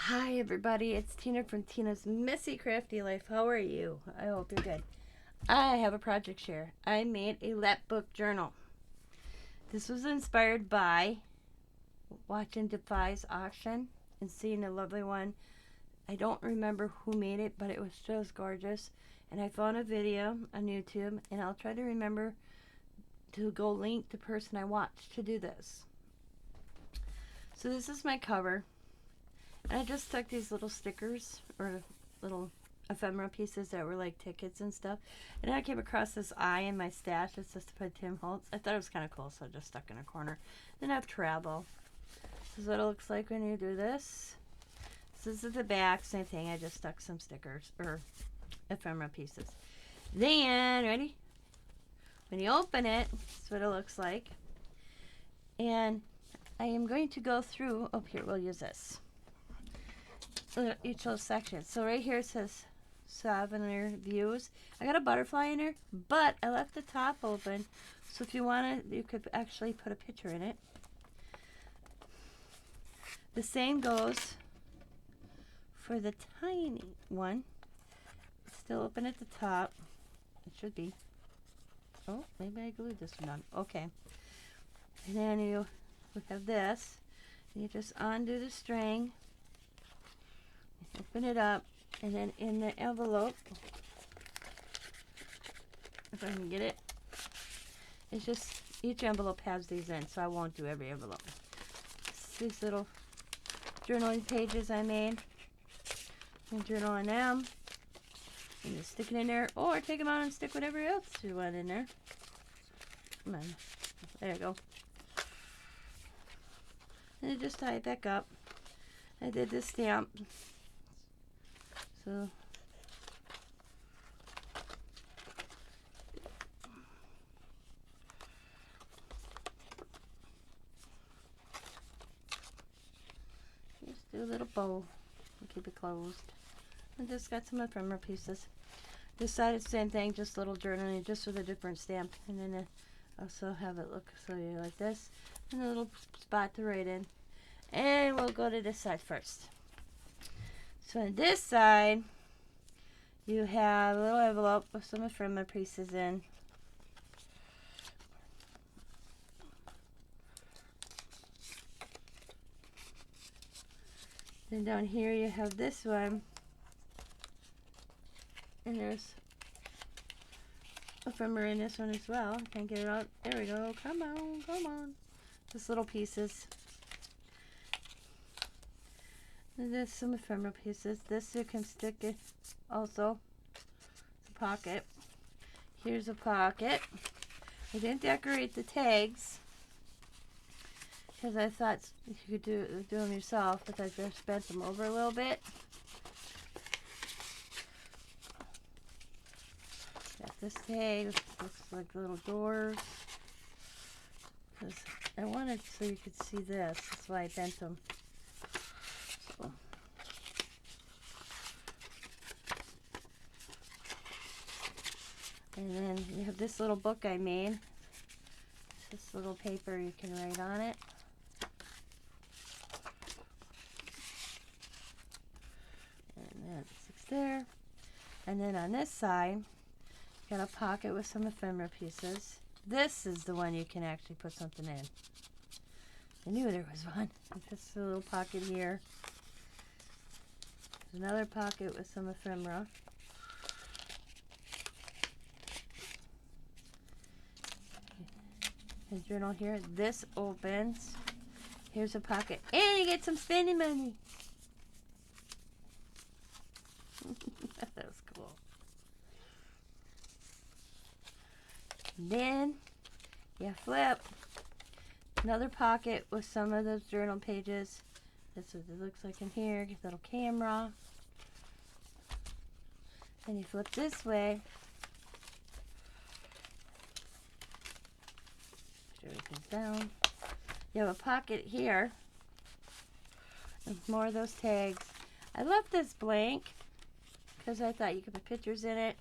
Hi everybody, it's Tina from Tina's Messy Crafty Life. How are you? I hope you're good. I have a project share. I made a lapbook journal. This was inspired by watching Defy's auction and seeing a lovely one. I don't remember who made it, but it was just gorgeous. And I found a video on YouTube, and I'll try to remember to go link the person I watched to do this. So this is my cover. And I just stuck these little stickers or little ephemera pieces that were like tickets and stuff. And then I came across this eye in my stash. It's just to put Tim Holtz. I thought it was kind of cool, so I just stuck in a corner. Then I have travel. This is what it looks like when you do this. This is the back. Same thing. I just stuck some stickers or ephemera pieces. Then, ready? When you open it, this is what it looks like. And I am going to go through. Oh, here, we'll use this. Each little section. So right here it says souvenir views. I got a butterfly in there, but I left the top open, so if you want to, you could actually put a picture in it. The same goes for the tiny one. It's still open at the top. It should be. Oh, maybe I glued this one on. Okay. And then you have this. You just undo the string. Open it up, and then in the envelope, if I can get it, it's just, each envelope has these in, so I won't do every envelope. It's these little journaling pages I made. You can journal on them, and just stick it in there, or take them out and stick whatever else you want in there. Come on, there you go. And you just tie it back up. I did this stamp. So just do a little bow and keep it closed. I just got some ephemera pieces. This side is the same thing, just little journaling, just with a different stamp. And then I also have it look so you like this, and a little spot to write in. And we'll go to this side first. So on this side, you have a little envelope with some ephemera pieces in. Then down here you have this one. And there's ephemera in this one as well. Can't get it out. There we go. Come on, come on. Just little pieces. And there's some ephemera pieces. This you can stick it also. It's a pocket. Here's a pocket. I didn't decorate the tags because I thought you could do them yourself, but I just bent them over a little bit. Got this tag. Looks like little doors. Because I wanted so you could see this. That's why I bent them. And then you have this little book I made. It's this little paper you can write on it. And then it sticks there. And then on this side, got a pocket with some ephemera pieces. This is the one you can actually put something in. I knew there was one. Just a little pocket here. There's another pocket with some ephemera. A journal here. This opens. Here's a pocket. And you get some spending money. That was cool. Then you flip another pocket with some of those journal pages. That's what it looks like in here. Get a little camera. Then you flip this way. Put everything down. You have a pocket here. And more of those tags. I left this blank because I thought you could put pictures in it.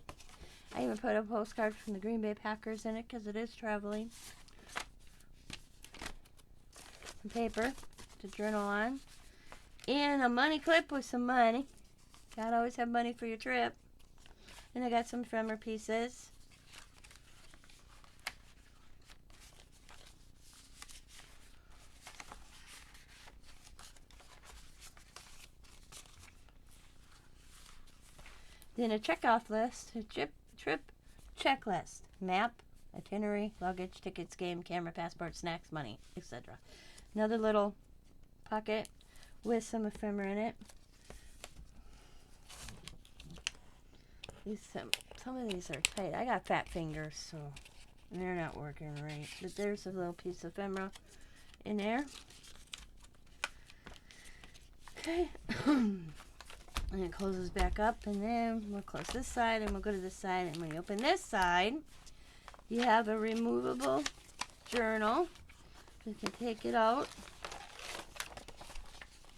I even put a postcard from the Green Bay Packers in it because it is traveling. Some paper to journal on. And a money clip with some money. Gotta always have money for your trip. And I got some ephemera pieces. Then a checkoff list, a trip checklist, map, itinerary, luggage, tickets, game, camera, passport, snacks, money, etc. Another little pocket with some ephemera in it. Some of these are tight. I got fat fingers, so they're not working right. But there's a little piece of ephemera in there. Okay. And it closes back up, and then we'll close this side, and we'll go to this side, and when you open this side, you have a removable journal. You can take it out,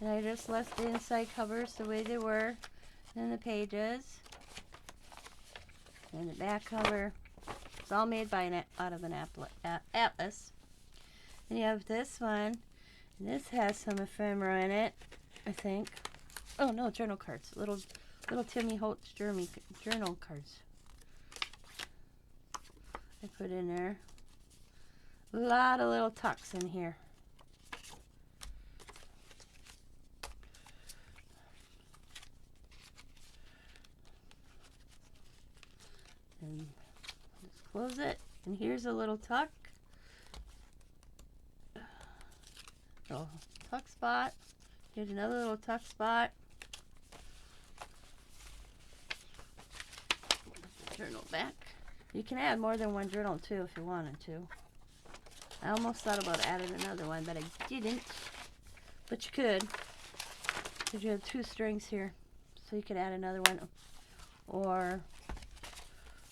and I just left the inside covers the way they were, and the pages, and the back cover. It's all made by out of an atlas. And you have this one, and this has some ephemera in it, I think. Oh no, journal cards. Little Timmy Holtz journal cards. I put in there. A lot of little tucks in here. And just close it. And here's a little tuck. Little tuck spot. Here's another little tuck spot. Journal back. You can add more than one journal too if you wanted to. I almost thought about adding another one, but I didn't. But you could, because you have two strings here, so you could add another one. Or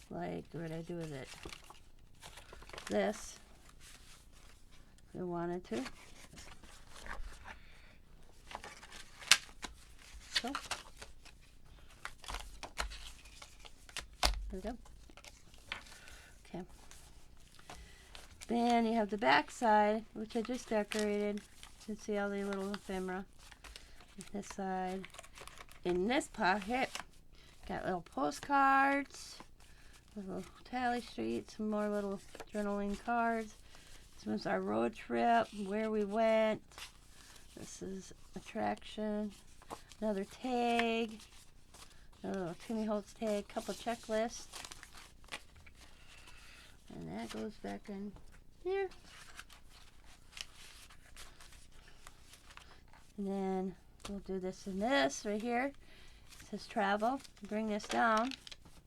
like, what did I do with it? This, if you wanted to. So. There we go. Okay. Then you have the back side, which I just decorated. You can see all the little ephemera. This side. In this pocket, got little postcards, little tally sheets, some more little journaling cards. This was our road trip, where we went. This is attraction. Another tag. A little Timmy Holtz tag, couple checklists. And that goes back in here. And then we'll do this and this right here. It says travel. Bring this down.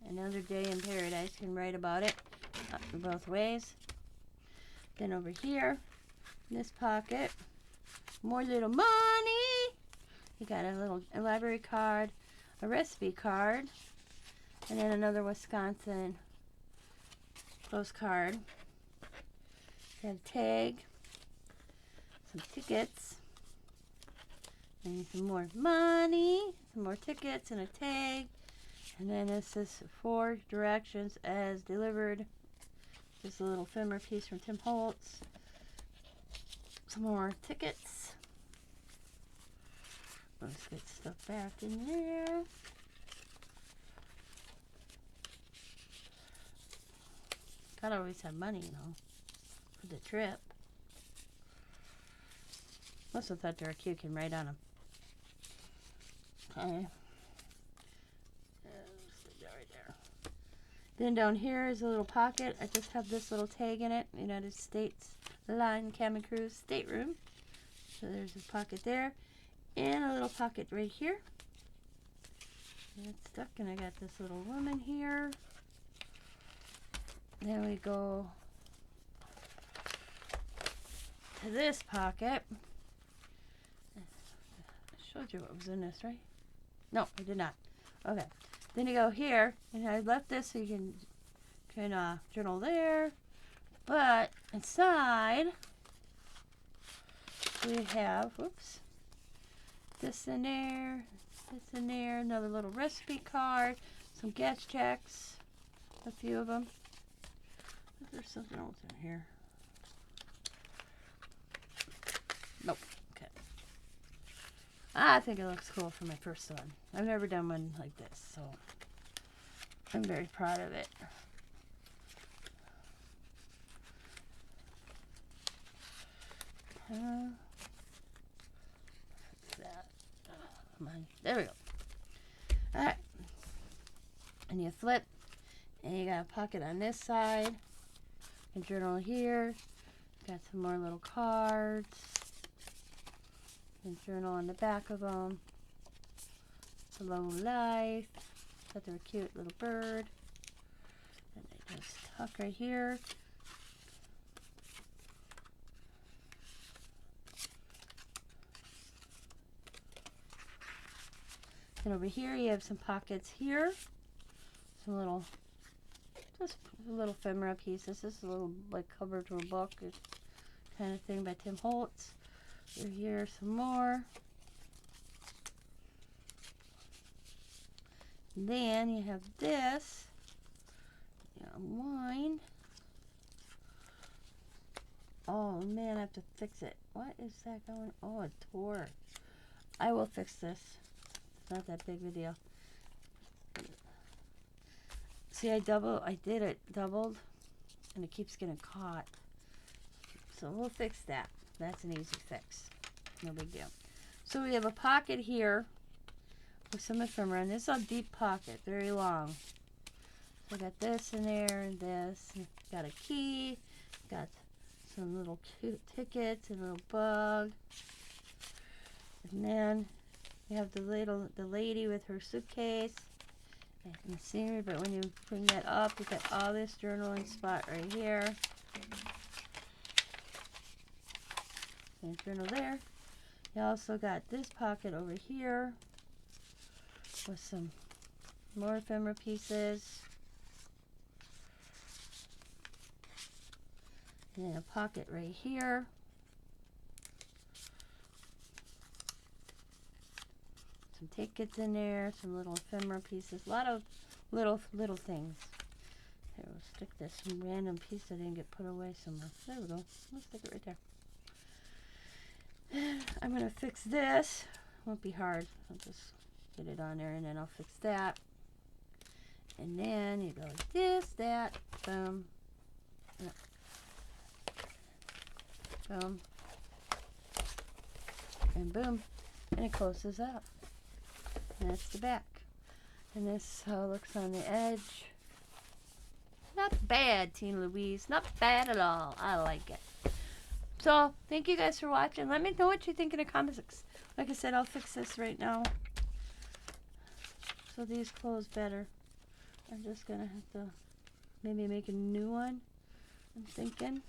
Another day in paradise. You can write about it both ways. Then over here, in this pocket, more little money. You got a library card, a recipe card, and then another Wisconsin postcard. Got a tag, some tickets, and some more money, some more tickets, and a tag. And then this is 4 directions as delivered. Just a little ephemera piece from Tim Holtz. Some more tickets. Let's get stuff back in there. Gotta always have money, you know, for the trip. Must have thought they were cute. You can write on them. Okay. Right there. Then down here is a little pocket. I just have this little tag in it. United States Line Cabin Cruise Stateroom. So there's a pocket there. And a little pocket right here. And it's stuck, and I got this little woman here. Then we go to this pocket. I showed you what was in this, right? No, I did not. Okay. Then you go here, and I left this so you can journal there. But inside, we have, whoops, this in there, another little recipe card, some gas checks, a few of them. There's something else in here. Nope. Okay. I think it looks cool for my first one. I've never done one like this, so I'm very proud of it. Fix that. Come on. There we go. Alright. And you flip, and you got a pocket on this side. A journal here. Got some more little cards. And journal on the back of them. Hello life. Thought they were cute little bird. And they just tuck right here. And over here you have some pockets here. Some little, just little ephemera pieces. This is a little like cover to a book kind of thing by Tim Holtz. Over here some more. And then you have this. Wine. Oh man, I have to fix it. What is that going? Oh, it tore. I will fix this. It's not that big of a deal. See, I did it doubled, and it keeps getting caught. So we'll fix that. That's an easy fix. No big deal. So we have a pocket here with some ephemera, and this is a deep pocket, very long. So I got this in there and this. And got a key. Got some little cute tickets and a little bug. And then you have the lady with her suitcase and the scenery. But when you bring that up, you got all this journaling spot right here. And journal there. You also got this pocket over here with some more ephemera pieces. And then a pocket right here. Some tickets in there, some little ephemera pieces, a lot of little things. Here, we'll stick this random piece that didn't get put away somewhere. There we go. We'll stick it right there. I'm going to fix this. Won't be hard. I'll just get it on there and then I'll fix that. And then you go like this, that, boom. Boom. And boom. And it closes up. And that's the back. And this is how it looks on the edge. Not bad, Teen Louise. Not bad at all. I like it. So, thank you guys for watching. Let me know what you think in the comments. Like I said, I'll fix this right now. So these close better. I'm just going to have to maybe make a new one. I'm thinking.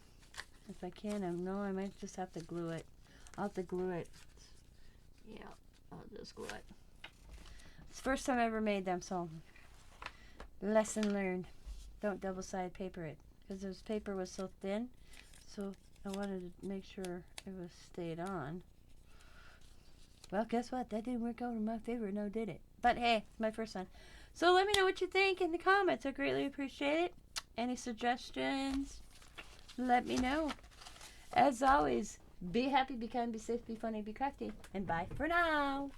If I can, I might just have to glue it. I'll have to glue it. Yeah, I'll just glue it. It's the first time I ever made them, so lesson learned. Don't double-sided paper it, because this paper was so thin, so I wanted to make sure it was stayed on. Well, guess what? That didn't work out in my favor, now did it? But hey, my first one. So let me know what you think in the comments. I greatly appreciate it. Any suggestions? Let me know. As always, be happy, be kind, be safe, be funny, be crafty. And bye for now.